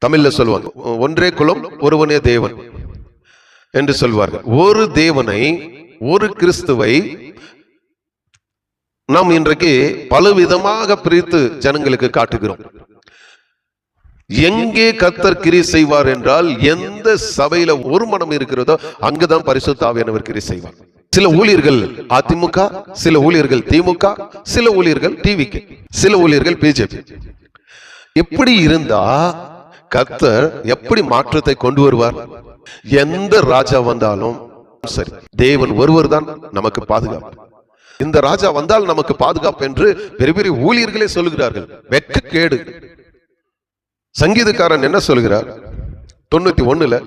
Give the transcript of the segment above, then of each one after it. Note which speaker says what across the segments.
Speaker 1: தமிழ்ல சொல்லுவாங்க, ஒன்றே குலம் ஒருவனே தேவன் என்று சொல்வார்கள். ஒரு தேவனை, ஒரு கிறிஸ்துவை நாம் இன்றைக்கு பலவிதமாக பிரித்து ஜனங்களுக்கு காட்டுகிறோம். எங்கே கர்த்தர் கிரியை செய்வார் என்றால், எந்த சபையில ஒரு மனம் இருக்கிறதோ அங்குதான் பரிசுத்த ஆவியானவர் கிரியை செய்வார். சில ஊழியர்கள் அதிமுக, சில ஊழியர்கள் திமுக, சில ஊழியர்கள் டிவிக்கு, சில ஊழியர்கள் பிஜேபி. எப்படி இருந்தா கர்த்தர் எப்படி மாற்றத்தை கொண்டு வருவார்? எந்த ராஜா வந்தாலும் சரி, தேவன் ஒருவர் தான் நமக்கு பாதுகாப்பு. இந்த ராஜா வந்தால் நமக்கு பாதுகாப்பு என்று பெரிய பெரிய ஊழியர்களே சொல்லுகிறார்கள். வெட்கக்கேடு. சங்கீதக்காரன் என்ன சொல்கிறார்? 91ல,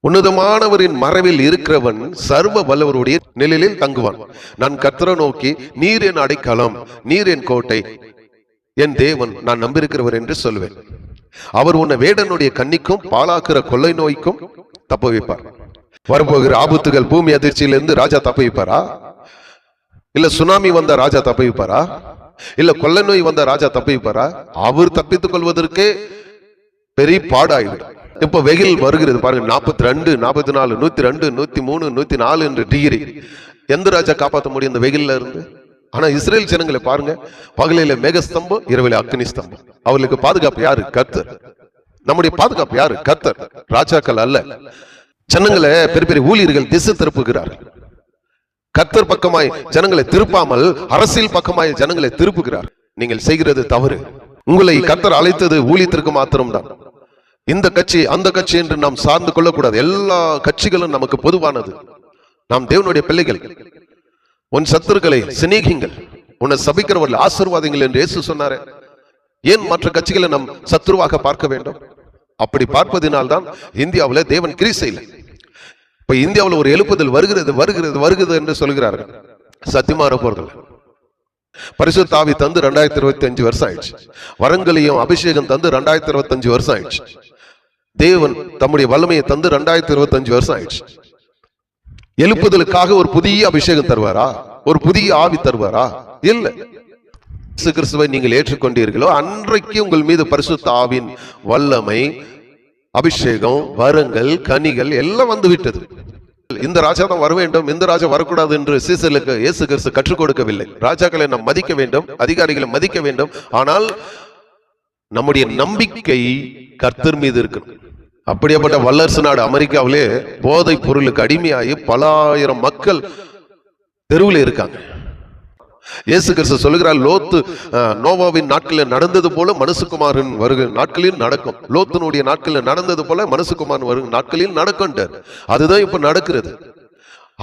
Speaker 1: உன்னதமானவரின் மறைவில் இருக்கிறவன் சர்வ வல்லவருடைய நிழலில் தங்குவான். நான் கர்த்தரை நோக்கி, நீர் என் அடைக்கலம், நீர் என் கோட்டை, என் தேவன், நான் நம்பியிருக்கிறவர் என்று சொல்வேன். அவர் உன்னை வேடனுடைய கண்ணிக்கும் பாலாக்குற கொள்ளை நோய்க்கும் தப்ப வைப்பார். வரப்போகிற ஆபத்துகள், பூமி அதிர்ச்சியிலிருந்து ராஜா தப்ப வைப்பாரா? இல்ல சுனாமி வந்த ராஜா தப்ப வைப்பாரா? இல்ல கொள்ளை நோய் வந்த ராஜா தப்ப வைப்பாரா? அவர் தப்பித்துக் கொள்வதற்கே பெரிய பாடாயிடும். இப்ப வெயில் வருகிறது பாருங்க, 42, 44, 102, 103, 104 என்று டிகிரி. எந்த ராஜா காப்பாற்ற முடியும் இந்த வெயில்ல இருந்து? ஆனா இஸ்ரேல் ஜனங்களை பாருங்க, பகலில மேகஸ்தம்பம், இரவில அக்னி ஸ்தம்பம். அவர்களுக்கு பாதுகாப்பு யாரு? கர்த்தர். நம்முடைய பாதுகாப்பு யாரு? கர்த்தர், ராஜாக்கள் அல்ல. ஜனங்களை பெரிய பெரிய ஊழியர்கள் திசை திருப்புகிறார்கள். கர்த்தர் பக்கமாய் ஜனங்களை திருப்பாமல் அரசியல் பக்கமாய் ஜனங்களை திருப்புகிறார். நீங்கள் செய்கிறது தவறு. உங்களை கர்த்தர் அழைத்தது ஊழியத்திற்கு மாத்திரம்தான். இந்த கட்சி அந்த கட்சி என்று நாம் சார்ந்து கொள்ளக்கூடாது. எல்லா கட்சிகளும் நமக்கு பொதுவானது. நாம் தேவனுடைய பிள்ளைகள். உன் சத்துருக்களை சிநேகிங்கள், உன்னை சபிக்கிறவர்கள் ஆசீர்வாதங்கள் என்று இயேசு சொன்னாரே. ஏன் மற்ற கட்சிகளை நாம் சத்துருவாக பார்க்க வேண்டும்? அப்படி பார்ப்பதினால்தான் இந்தியாவில் தேவன் கிரியை செய்யல. இப்ப இந்தியாவில் ஒரு எழுப்புதல் வருகிறது வருகிறது வருகிறது என்று சொல்கிறார்கள். சத்தியமாக போறதில்ல. பரிசுத்த ஆவி தந்து 2025 வருஷம் ஆயிடுச்சு. வரங்களையும் அபிஷேகம் தந்து 2025 வருஷம் ஆயிடுச்சு. தேவன் தம்முடைய வல்லமையை தந்து 2025 வருஷம் ஆயிடுச்சு. எழுப்புதலுக்காக ஒரு புதிய அபிஷேகம் தருவாரா? ஒரு புதிய ஆவி தருவாரா? இல்ல. இயேசு கிறிஸ்துவை நீங்கள் ஏற்றுக்கொண்டீர்களோ அன்றைக்கு உங்கள் மீது பரிசுத்த ஆவியின் வல்லமை, அபிஷேகம், வரங்கள், கனிகள் எல்லாம் வந்து விட்டது. இந்த ராஜா தான் வர வேண்டும், இந்த ராஜா வரக்கூடாது என்று சீசர்களுக்கு இயேசு கிறிஸ்து கற்றுக் கொடுக்கவில்லை. ராஜாக்களை நாம் மதிக்க வேண்டும், அதிகாரிகளை மதிக்க வேண்டும். ஆனால் நம்முடைய நம்பிக்கை கர்த்தர் மீது இருக்கணும். அப்படியேப்பட்ட வல்லரசு நாடு அமெரிக்காவிலே போதை பொருளுக்கு அடிமையாகி பல ஆயிரம் மக்கள் தெருவில் இருக்காங்க. இயேசு கிறிஸ்து சொல்லுகிறார், லோத்து நோவாவின் நாட்களில் நடந்தது போல மனுஷகுமாரன் வருகிற நாட்களில் நடக்கும். லோத்தினுடைய நாட்களில் நடந்தது போல மனுஷகுமாரன் வருகிற நாட்களில் நடக்கும். அதுதான் இப்ப நடக்கிறது.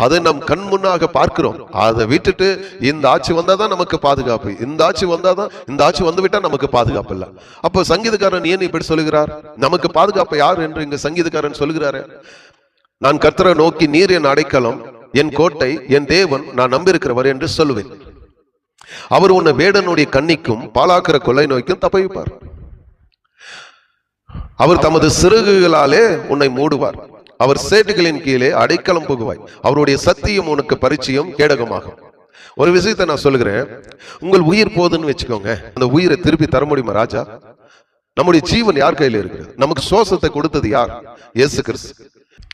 Speaker 1: அதை நம் கண் முன்னாக பார்க்கிறோம். அதை விட்டுட்டு இந்த ஆட்சி வந்தாதான் நமக்கு பாதுகாப்பு, இந்த ஆட்சி வந்தாதான், இந்த ஆட்சி வந்து விட்டா நமக்கு பாதுகாப்பு இல்ல. அப்போ சங்கீதக்காரன் ஏன் இப்படி சொல்லுகிறார்? நமக்கு பாதுகாப்பு யார் என்று இங்க சங்கீதக்காரன் சொல்லுகிறாரு. நான் கர்த்தரை நோக்கி, நீர் என் அடைக்கலம், என் கோட்டை, என் தேவன், நான் நம்பியிருக்கிறவர் என்று சொல்லுவேன். அவர் உன்னை வேடனுடைய கண்ணிக்கும் பாலாக்குற கொள்ளை நோய்க்கும் தப்ப வைப்பார். அவர் தமது சிறகுகளாலே உன்னை மூடுவார். அவர் சேட்டுகளின் கீழே அடைக்கலம் புகுவாய். அவருடைய சத்தியம் உனக்கு பரிச்சயம் கேடகமாகும். ஒரு விஷயத்தை நான் சொல்லுகிறேன். உங்கள் உயிர் போதுன்னு வச்சுக்கோங்க, அந்த உயிரை திருப்பி தர முடியுமா ராஜா? நம்முடைய ஜீவன் யார் கையில் இருக்கிறது? நமக்கு சுவாசத்தை கொடுத்தது யார்? இயேசு கிறிஸ்து.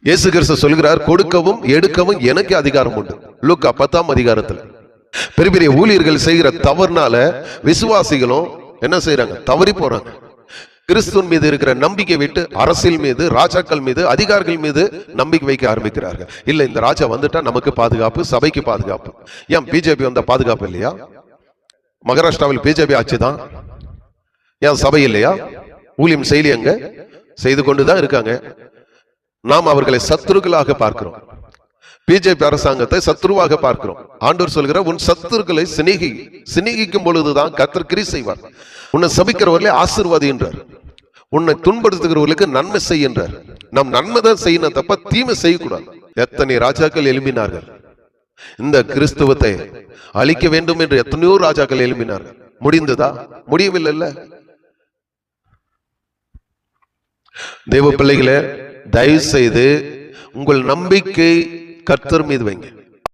Speaker 1: இயேசு கிறிஸ்து சொல்கிறார், கொடுக்கவும் எடுக்கவும் எனக்கு அதிகாரம் உண்டு. லூக்கா 10ஆம் அதிகாரத்தில். பெரிய பெரிய ஊழியர்கள் செய்கிற தவறுனால விசுவாசிகளும் என்ன செய்யறாங்க? தவறி போறாங்க. கிறிஸ்துவின் மீது இருக்கிற நம்பிக்கை விட்டு அரசியல் மீது, ராஜாக்கள் மீது, அதிகாரிகள் மீது நம்பிக்கை வைக்க ஆரம்பிக்கிறார்கள். இல்ல, இந்த ராஜா வந்துட்டா நமக்கு பாதுகாப்பு, சபைக்கு பாதுகாப்பு. ஏன் பிஜேபி வந்த பாதுகாப்பு இல்லையா? மகாராஷ்டிராவில் பிஜேபி ஆட்சிதான். ஏன் சபை இல்லையா? ஊழியம் செய்யலையங்க, செய்து கொண்டுதான் இருக்காங்க. நாம் அவர்களை சத்துருக்களாக பார்க்கிறோம். பிஜேபி அரசாங்கத்தை சத்ருவாக பார்க்கிறோம். ஆண்டவர் சொல்கிற, உன் சத்துருக்களை சிநேகிக்கும் பொழுதுதான் கர்த்தர் கிரியை செய்வார். உன்னை சபிக்கிறவர்களே ஆசீர்வாதி என்றார். உன்னை துன்படுத்துகிறவர்களுக்கு நன்மை செய்கின்றார். நாம் நன்மை தான் செய்யணும், தப்ப தீமை செய்யக்கூடாது. எத்தனை ராஜாக்கள் எழுப்பினார்கள் இந்த கிறிஸ்துவத்தை அழிக்க வேண்டும் என்று. எத்தனையோ ராஜாக்கள் எழுப்பினார்கள். முடிந்ததா? முடியவில்லை. தேவ பிள்ளைகளே, தயவு செய்து உங்கள் நம்பிக்கை கர்த்தர் மீது வைங்க.